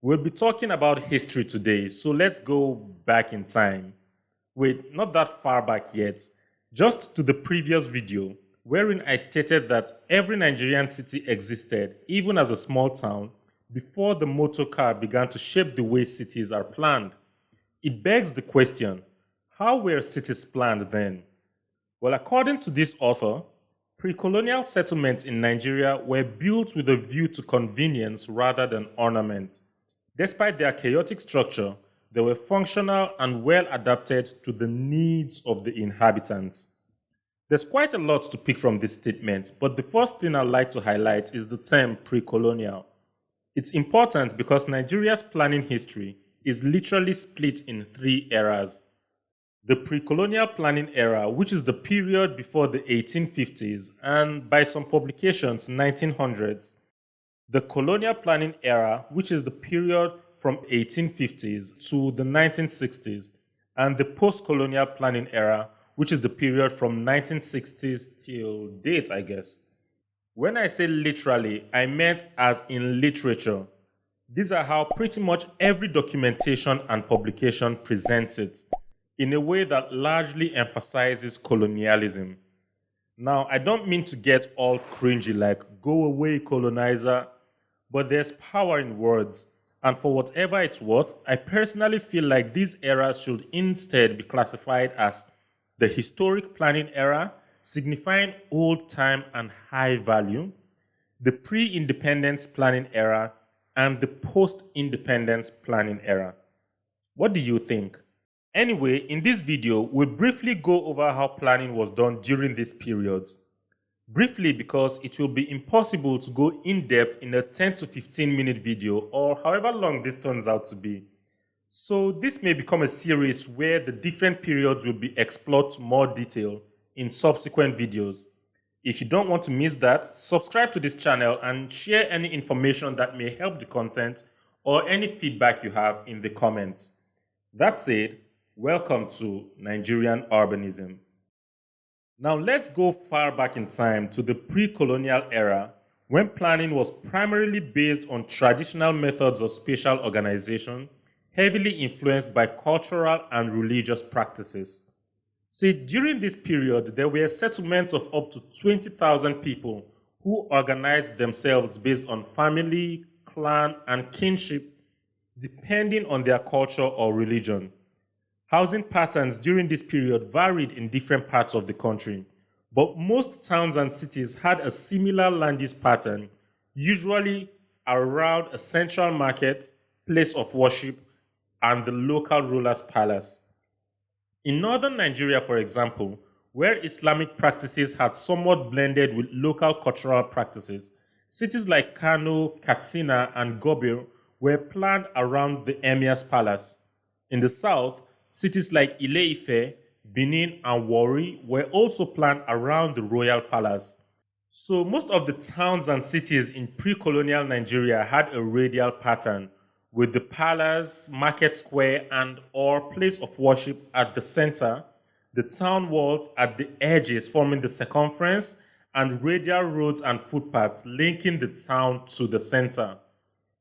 We'll be talking about history today, so let's go back in time. Wait, not that far back yet, just to the previous video, wherein I stated that every Nigerian city existed, even as a small town, before the motor car began to shape the way cities are planned. It begs the question, how were cities planned then? Well, according to this author, pre-colonial settlements in Nigeria were built with a view to convenience rather than ornament. Despite their chaotic structure, they were functional and well adapted to the needs of the inhabitants. There's quite a lot to pick from this statement, but the first thing I'd like to highlight is the term pre-colonial. It's important because Nigeria's planning history is literally split in three eras. The pre-colonial planning era, which is the period before the 1850s and by some publications 1900s. The colonial planning era, which is the period from 1850s to the 1960s, and the post-colonial planning era, which is the period from 1960s till date, I guess. When I say literally, I meant as in literature. These are how pretty much every documentation and publication presents it, in a way that largely emphasizes colonialism. Now, I don't mean to get all cringy like, go away, colonizer, but there's power in words, and for whatever it's worth, I personally feel like these eras should instead be classified as the historic planning era, signifying old time and high value, the pre-independence planning era, and the post-independence planning era. What do you think? Anyway, in this video, we'll briefly go over how planning was done during these periods. Briefly because it will be impossible to go in-depth in a 10 to 15 minute video or however long this turns out to be. So this may become a series where the different periods will be explored to more detail in subsequent videos. If you don't want to miss that, subscribe to this channel and share any information that may help the content or any feedback you have in the comments. That said, welcome to Nigerian urbanism. Now let's go far back in time to the pre-colonial era when planning was primarily based on traditional methods of spatial organization, heavily influenced by cultural and religious practices. See, during this period, there were settlements of up to 20,000 people who organized themselves based on family, clan, and kinship, depending on their culture or religion. Housing patterns during this period varied in different parts of the country, but most towns and cities had a similar land use pattern, usually around a central market, place of worship, and the local ruler's palace. In northern Nigeria, for example, where Islamic practices had somewhat blended with local cultural practices, cities like Kano, Katsina, and Gobir were planned around the emir's palace. In the south, cities like Ile-Ife, Benin, and Warri were also planned around the royal palace. So most of the towns and cities in pre-colonial Nigeria had a radial pattern, with the palace, market square, and or place of worship at the center, the town walls at the edges forming the circumference, and radial roads and footpaths linking the town to the center.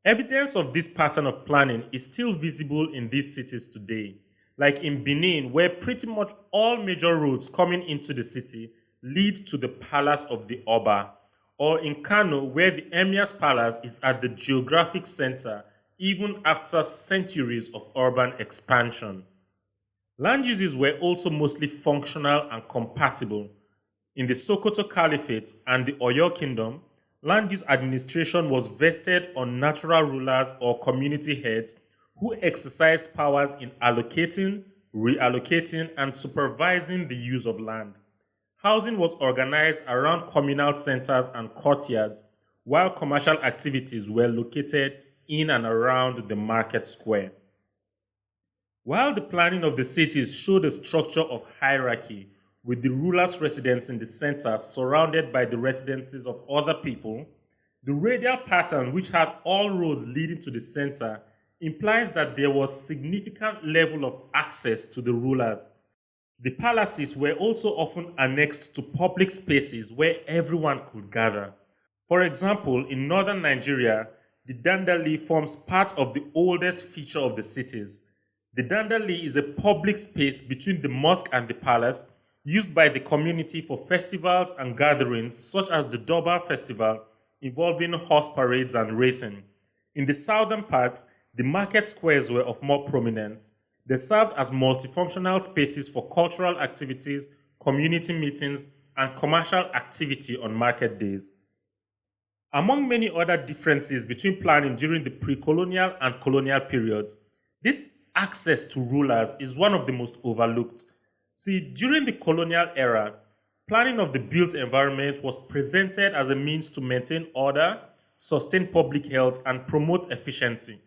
Evidence of this pattern of planning is still visible in these cities today, like in Benin, where pretty much all major roads coming into the city lead to the palace of the Oba, or in Kano, where the emir's palace is at the geographic center even after centuries of urban expansion. Land uses were also mostly functional and compatible. In the Sokoto Caliphate and the Oyo Kingdom, land use administration was vested on natural rulers or community heads who exercised powers in allocating, reallocating, and supervising the use of land. Housing was organized around communal centers and courtyards, while commercial activities were located in and around the market square. While the planning of the cities showed a structure of hierarchy, with the ruler's residence in the center surrounded by the residences of other people, the radial pattern, which had all roads leading to the center, implies that there was significant level of access to the rulers. The palaces were also often annexed to public spaces where everyone could gather. For example, in northern Nigeria, the Dandali forms part of the oldest feature of the cities. The Dandali is a public space between the mosque and the palace, used by the community for festivals and gatherings such as the Durbar Festival, involving horse parades and racing. In the southern part, the market squares were of more prominence. They served as multifunctional spaces for cultural activities, community meetings, and commercial activity on market days. Among many other differences between planning during the pre-colonial and colonial periods, this access to rulers is one of the most overlooked. See, during the colonial era, planning of the built environment was presented as a means to maintain order, sustain public health, and promote efficiency.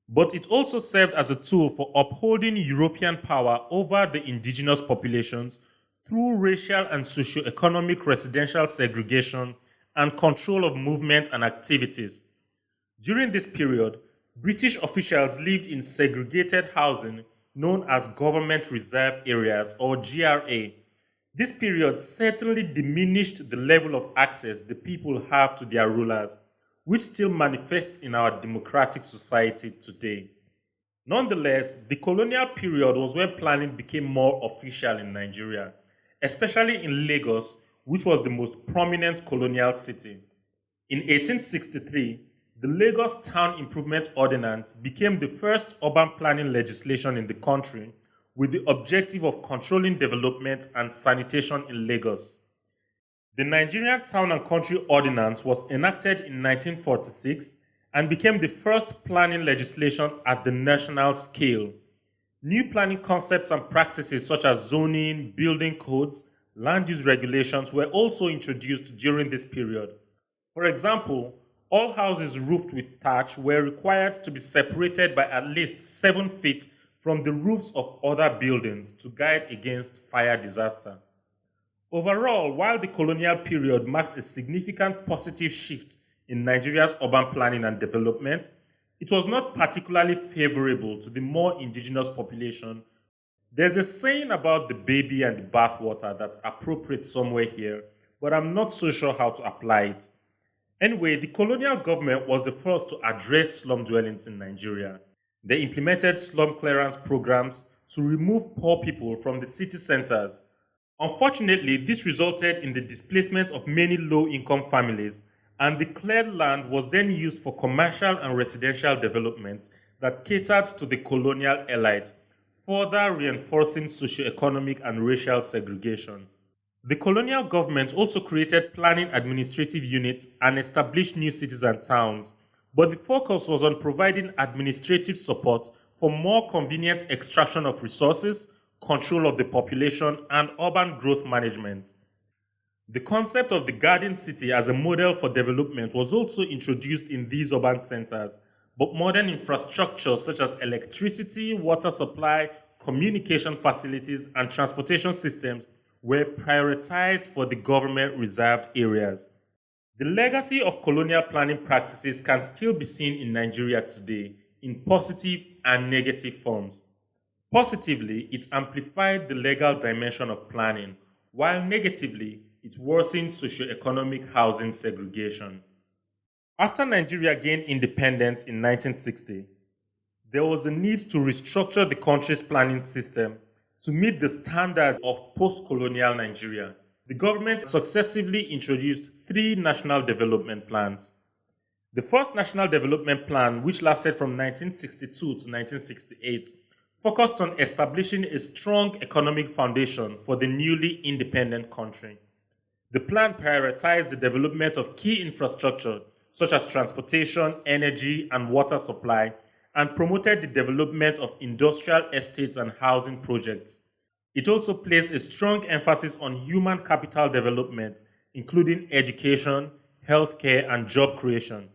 But it also served as a tool for upholding European power over the indigenous populations through racial and socio-economic residential segregation and control of movement and activities. During this period, British officials lived in segregated housing known as Government Reserve Areas or GRA. This period certainly diminished the level of access the people have to their rulers, which still manifests in our democratic society today. Nonetheless, the colonial period was when planning became more official in Nigeria, especially in Lagos, which was the most prominent colonial city. In 1863, the Lagos Town Improvement Ordinance became the first urban planning legislation in the country with the objective of controlling development and sanitation in Lagos. The Nigerian Town and Country Ordinance was enacted in 1946 and became the first planning legislation at the national scale. New planning concepts and practices such as zoning, building codes, land use regulations were also introduced during this period. For example, all houses roofed with thatch were required to be separated by at least 7 feet from the roofs of other buildings to guard against fire disaster. Overall, while the colonial period marked a significant positive shift in Nigeria's urban planning and development, it was not particularly favorable to the more indigenous population. There's a saying about the baby and the bathwater that's appropriate somewhere here, but I'm not so sure how to apply it. Anyway, the colonial government was the first to address slum dwellings in Nigeria. They implemented slum clearance programs to remove poor people from the city centers. Unfortunately, this resulted in the displacement of many low-income families, and the cleared land was then used for commercial and residential developments that catered to the colonial elite, further reinforcing socio-economic and racial segregation. The colonial government also created planning administrative units and established new cities and towns, but the focus was on providing administrative support for more convenient extraction of resources, control of the population, and urban growth management. The concept of the garden city as a model for development was also introduced in these urban centers, but modern infrastructure such as electricity, water supply, communication facilities, and transportation systems were prioritized for the government-reserved areas. The legacy of colonial planning practices can still be seen in Nigeria today in positive and negative forms. Positively, it amplified the legal dimension of planning, while negatively, it worsened socio-economic housing segregation. After Nigeria gained independence in 1960, there was a need to restructure the country's planning system to meet the standards of post-colonial Nigeria. The government successively introduced 3 national development plans. The first national development plan, which lasted from 1962 to 1968, focused on establishing a strong economic foundation for the newly independent country. The plan prioritized the development of key infrastructure such as transportation, energy, and water supply, and promoted the development of industrial estates and housing projects. It also placed a strong emphasis on human capital development, including education, healthcare, and job creation.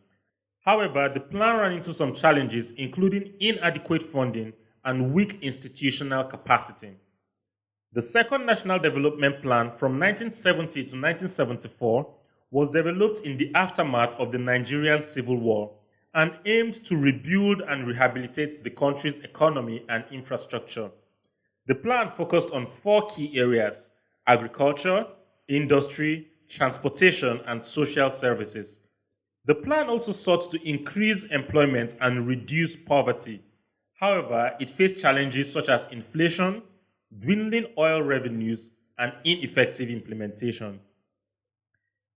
However, the plan ran into some challenges, including inadequate funding and weak institutional capacity. The second National Development Plan from 1970 to 1974 was developed in the aftermath of the Nigerian Civil War and aimed to rebuild and rehabilitate the country's economy and infrastructure. The plan focused on 4 key areas: agriculture, industry, transportation, and social services. The plan also sought to increase employment and reduce poverty. However, it faced challenges such as inflation, dwindling oil revenues, and ineffective implementation.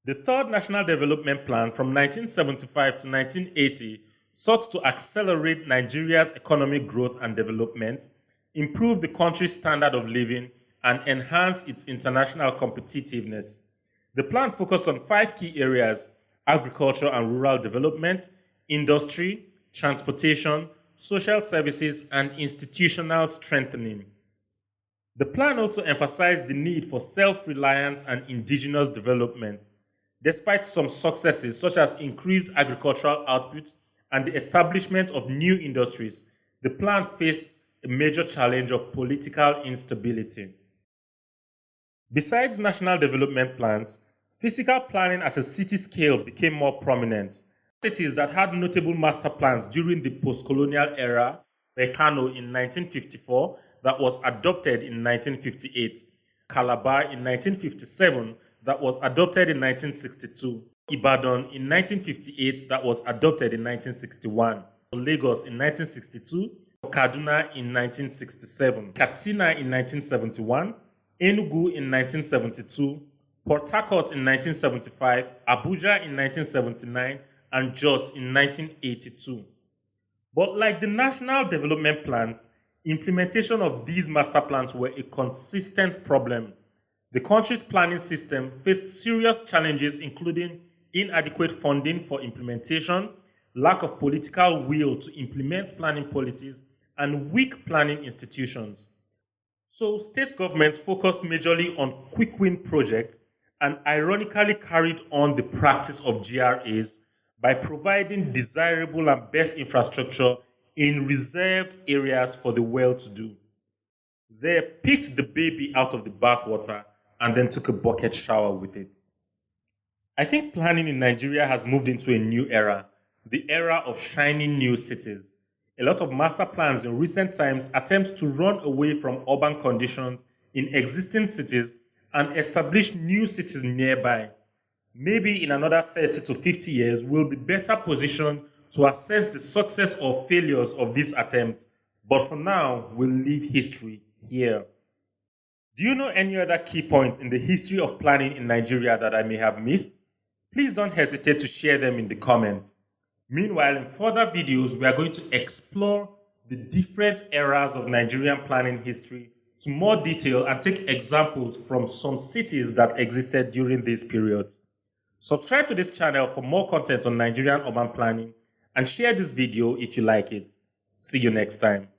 The Third National Development Plan from 1975 to 1980 sought to accelerate Nigeria's economic growth and development, improve the country's standard of living, and enhance its international competitiveness. The plan focused on 5 key areas: agriculture and rural development, industry, transportation, social services, and institutional strengthening. The plan also emphasized the need for self-reliance and indigenous development. Despite some successes such as increased agricultural output and the establishment of new industries, the plan faced a major challenge of political instability. Besides national development plans, physical planning at a city scale became more prominent. Cities that had notable master plans during the post-colonial era were Kano in 1954, that was adopted in 1958, Calabar in 1957, that was adopted in 1962, Ibadan in 1958, that was adopted in 1961, Lagos in 1962, Kaduna in 1967, Katsina in 1971, Enugu in 1972, Port Harcourt in 1975, Abuja in 1979, and Jos in 1982. But like the national development plans, implementation of these master plans were a consistent problem. The country's planning system faced serious challenges, including inadequate funding for implementation, lack of political will to implement planning policies, and weak planning institutions. So state governments focused majorly on quick win projects and ironically carried on the practice of GRAs by providing desirable and best infrastructure in reserved areas for the well-to-do. They picked the baby out of the bathwater and then took a bucket shower with it. I think planning in Nigeria has moved into a new era, the era of shining new cities. A lot of master plans in recent times attempt to run away from urban conditions in existing cities and establish new cities nearby. Maybe in another 30 to 50 years, we'll be better positioned to assess the success or failures of these attempts. But for now, we'll leave history here. Do you know any other key points in the history of planning in Nigeria that I may have missed? Please don't hesitate to share them in the comments. Meanwhile, in further videos, we are going to explore the different eras of Nigerian planning history to more detail and take examples from some cities that existed during these periods. Subscribe to this channel for more content on Nigerian urban planning and share this video if you like it. See you next time.